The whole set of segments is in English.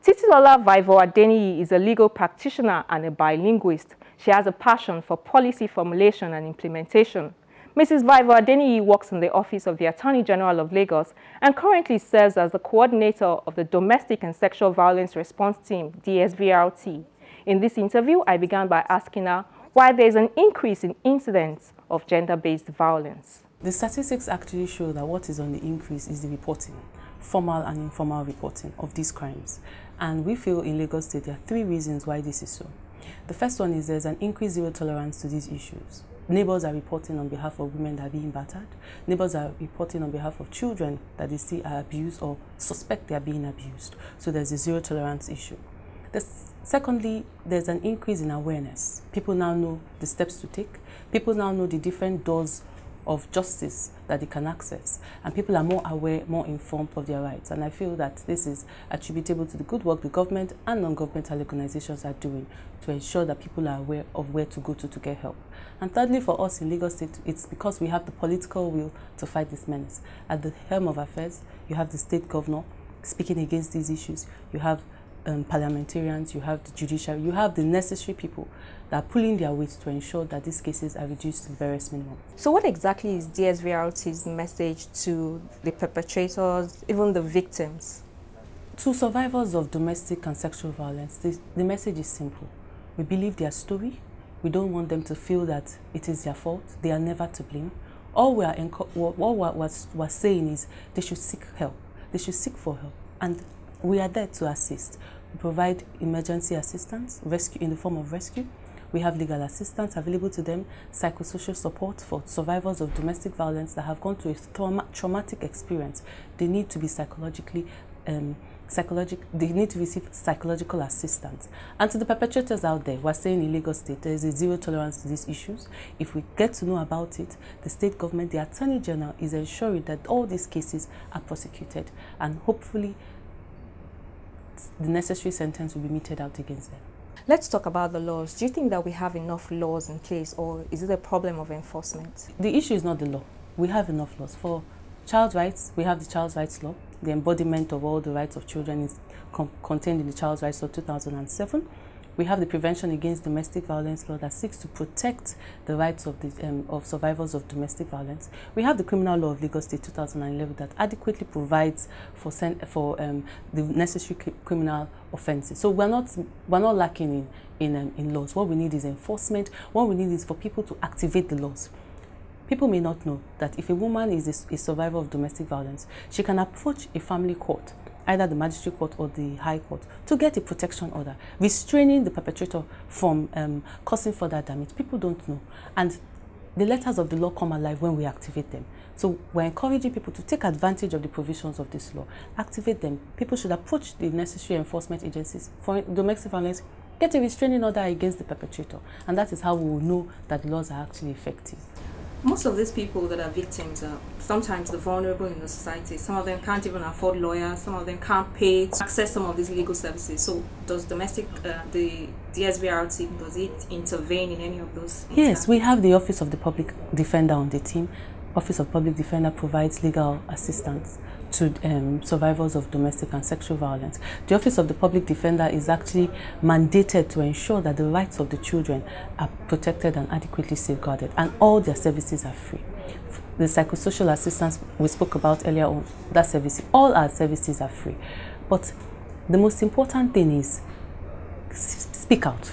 Titilola Vivour-Adeniyi is a legal practitioner and a bilingualist. She has a passion for policy formulation and implementation. Mrs. Vivour-Adeniyi works in the Office of the Attorney General of Lagos and currently serves as the coordinator of the Domestic and Sexual Violence Response Team, DSVRT. In this interview, I began by asking her why there is an increase in incidents of gender-based violence. The statistics actually show that what is on the increase is the reporting, formal and informal reporting of these crimes. And we feel in Lagos State there are three reasons why this is so. The first one is there's an increased zero tolerance to these issues. Neighbors are reporting on behalf of women that are being battered. Neighbors are reporting on behalf of children that they see are abused or suspect they are being abused. So there's a zero tolerance issue. Secondly, there's an increase in awareness. People now know the steps to take. People now know the different doors of justice that they can access, and people are more aware, more informed of their rights. And I feel that this is attributable to the good work the government and non-governmental organizations are doing to ensure that people are aware of where to go to get help. And thirdly, for us in Lagos State, it's because we have the political will to fight this menace. At the helm of affairs, you have the state governor speaking against these issues. You have parliamentarians, you have the judiciary, you have the necessary people that are pulling their weight to ensure that these cases are reduced to the barest minimum. So what exactly is DSVRT's message to the perpetrators, even the victims? To survivors of domestic and sexual violence, the message is simple. We believe their story. We don't want them to feel that it is their fault. They are never to blame. All we're saying is they should seek help. They should seek for help. And we are there to assist. We provide emergency assistance, rescue in the form of rescue. We have legal assistance available to them, psychosocial support for survivors of domestic violence that have gone through a traumatic experience. They need to be they need to receive psychological assistance. And to the perpetrators out there, we're saying in Lagos State, there is a zero tolerance to these issues. If we get to know about it, the state government, the Attorney General is ensuring that all these cases are prosecuted, and hopefully the necessary sentence will be meted out against them. Let's talk about the laws. Do you think that we have enough laws in place, or is it a problem of enforcement? The issue is not the law. We have enough laws. For child rights, we have the Child Rights Law. The embodiment of all the rights of children is contained in the Child Rights Law 2007. We have the Prevention Against Domestic Violence Law that seeks to protect the rights of survivors of domestic violence. We have the Criminal Law of Lagos State 2011 that adequately provides for the necessary criminal offences. So we're not lacking in laws. What we need is enforcement. What we need is for people to activate the laws. People may not know that if a woman is a survivor of domestic violence, she can approach a family court, either the magistrate court or the high court, to get a protection order, restraining the perpetrator from causing further damage. People don't know. And the letters of the law come alive when we activate them. So we're encouraging people to take advantage of the provisions of this law, activate them. People should approach the necessary enforcement agencies for domestic violence, get a restraining order against the perpetrator. And that is how we will know that the laws are actually effective. Most of these people that are victims are sometimes the vulnerable in the society. Some of them can't even afford lawyers. Some of them can't pay to access some of these legal services. So does the DSVRT, does it intervene in any of those? Yes, we have the Office of the Public Defender on the team. Office of Public Defender provides legal assistance to survivors of domestic and sexual violence. The Office of the Public Defender is actually mandated to ensure that the rights of the children are protected and adequately safeguarded, and all their services are free. The psychosocial assistance we spoke about earlier on, that service, all our services are free. But the most important thing is speak out.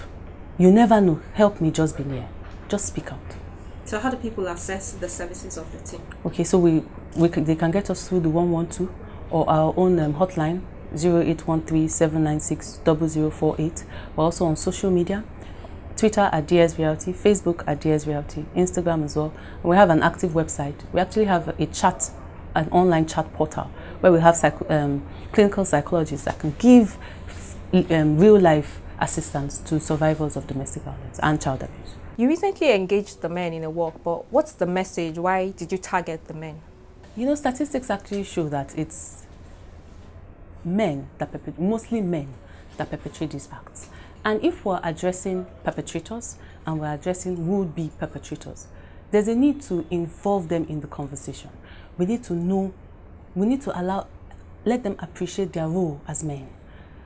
You never know. Help me, just be near. Just speak out. So how do people access the services of the team? Okay, so they can get us through the 112 or our own hotline 0813-796-0048. We're also on social media, Twitter at DSVRT, Facebook at DSVRT, Instagram as well. And we have an active website. We actually have an online chat portal where we have clinical psychologists that can give real life assistance to survivors of domestic violence and child abuse. You recently engaged the men in a walk, but what's the message? Why did you target the men? You know, statistics actually show that it's mostly men that perpetrate these acts. And if we're addressing perpetrators and we're addressing would-be perpetrators, there's a need to involve them in the conversation. We need to know, let them appreciate their role as men.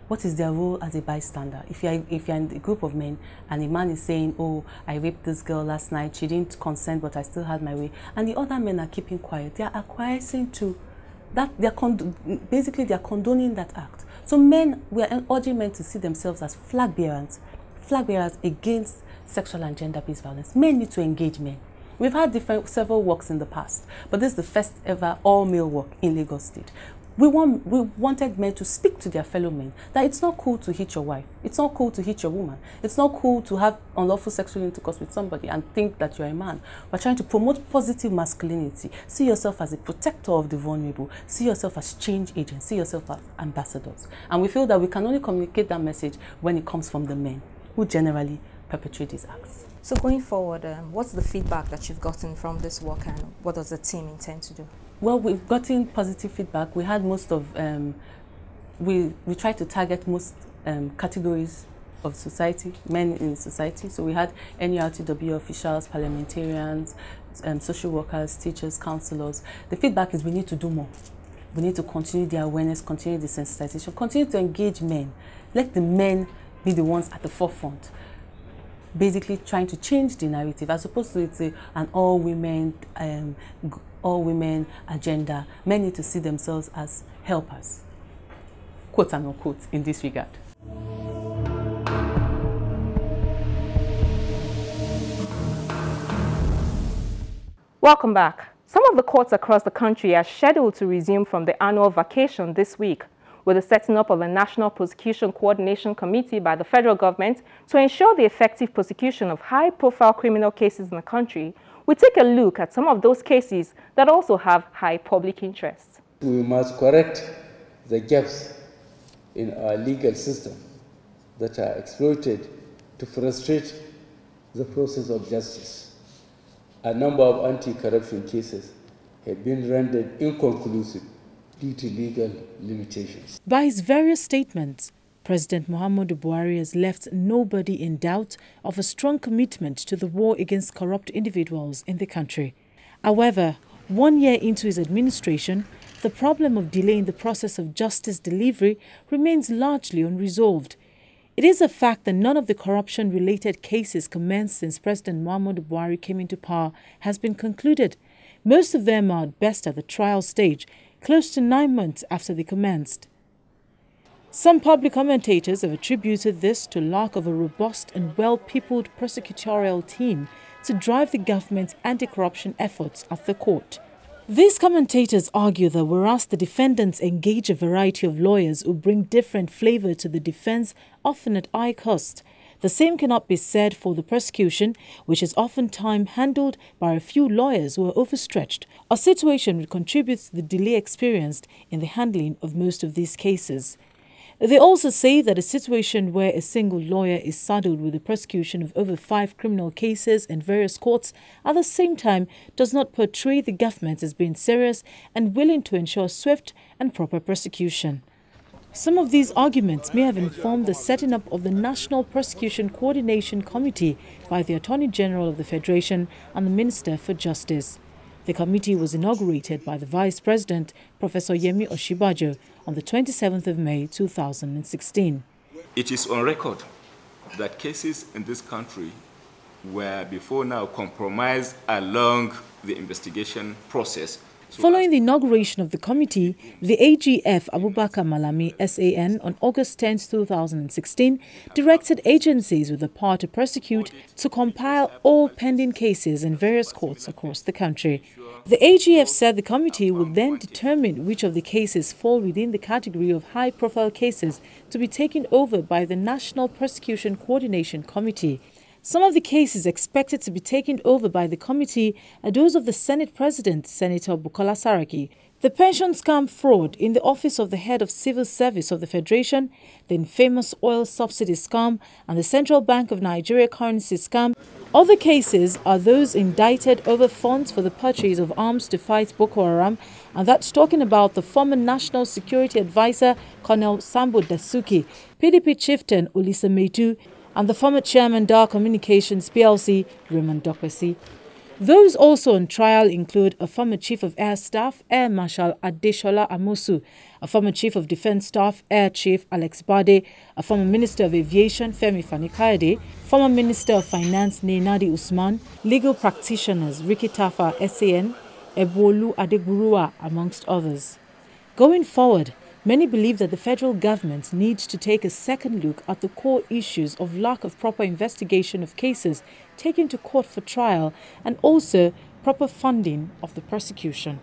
what is their role as a bystander? If you're in a group of men and a man is saying, oh, I raped this girl last night, she didn't consent, but I still had my way, and the other men are keeping quiet, they are acquiescing to that, basically they are condoning that act. So men, we are urging men to see themselves as flag bearers against sexual and gender-based violence. Men need to engage men. We've had several walks in the past, but this is the first ever all-male walk in Lagos State. We wanted men to speak to their fellow men that it's not cool to hit your wife, it's not cool to hit your woman, it's not cool to have unlawful sexual intercourse with somebody and think that you're a man. We're trying to promote positive masculinity. See yourself as a protector of the vulnerable. See yourself as change agents. See yourself as ambassadors. And we feel that we can only communicate that message when it comes from the men who generally perpetrate these acts. So going forward, what's the feedback that you've gotten from this work, and what does the team intend to do? Well, we've gotten positive feedback. We had most of, we tried to target most categories of society, men in society. So we had NURTW officials, parliamentarians, social workers, teachers, counselors. The feedback is we need to do more. We need to continue the awareness, continue the sensitization, continue to engage men. Let the men be the ones at the forefront, basically trying to change the narrative as opposed to it's an all-women agenda. Men need to see themselves as helpers, quote and unquote, in this regard. Welcome back. Some of the courts across the country are scheduled to resume from the annual vacation this week, with the setting up of a National Prosecution Coordination Committee by the federal government to ensure the effective prosecution of high-profile criminal cases in the country. We take a look at some of those cases that also have high public interest. We must correct the gaps in our legal system that are exploited to frustrate the process of justice. A number of anti-corruption cases have been rendered inconclusive due to legal limitations. By his various statements, President Muhammadu Buhari has left nobody in doubt of a strong commitment to the war against corrupt individuals in the country. However, 1 year into his administration, the problem of delay in the process of justice delivery remains largely unresolved. It is a fact that none of the corruption-related cases commenced since President Muhammadu Buhari came into power has been concluded. Most of them are at best at the trial stage, close to 9 months after they commenced. Some public commentators have attributed this to lack of a robust and well-peopled prosecutorial team to drive the government's anti-corruption efforts at the court. These commentators argue that whereas the defendants engage a variety of lawyers who bring different flavor to the defense, often at high cost, the same cannot be said for the prosecution, which is oftentimes handled by a few lawyers who are overstretched, a situation which contributes to the delay experienced in the handling of most of these cases. They also say that a situation where a single lawyer is saddled with the prosecution of over 5 criminal cases in various courts at the same time does not portray the government as being serious and willing to ensure swift and proper prosecution. Some of these arguments may have informed the setting up of the National Prosecution Coordination Committee by the Attorney General of the Federation and the Minister for Justice. The committee was inaugurated by the Vice President, Professor Yemi Oshibajo, on the 27th of May 2016. It is on record that cases in this country were before now compromised along the investigation process. Following the inauguration of the committee, the AGF Abubakar Malami SAN on August 10, 2016 directed agencies with the power to prosecute to compile all pending cases in various courts across the country. The AGF said the committee would then determine which of the cases fall within the category of high-profile cases to be taken over by the National Prosecution Coordination Committee. Some of the cases expected to be taken over by the committee are those of the Senate President, Senator Bukola Saraki, the pension scam fraud in the office of the head of civil service of the Federation, the infamous oil subsidy scam, and the Central Bank of Nigeria currency scam. Other cases are those indicted over funds for the purchase of arms to fight Boko Haram, and that's talking about the former National Security Advisor, Colonel Sambo Dasuki, PDP chieftain Olisa Metu, and the former chairman Dar Communications PLC, Raymond Dokwesi. Those also on trial include a former Chief of Air Staff, Air Marshal Adeshola Amosu, a former Chief of Defence Staff, Air Chief Alex Bade, a former Minister of Aviation, Femi Fani-Kayode, former Minister of Finance, Nenadi Usman, legal practitioners, Ricky Tafa, SAN, Ebolu Adegburuwa, amongst others. Going forward, many believe that the federal government needs to take a second look at the core issues of lack of proper investigation of cases taken to court for trial and also proper funding of the prosecution.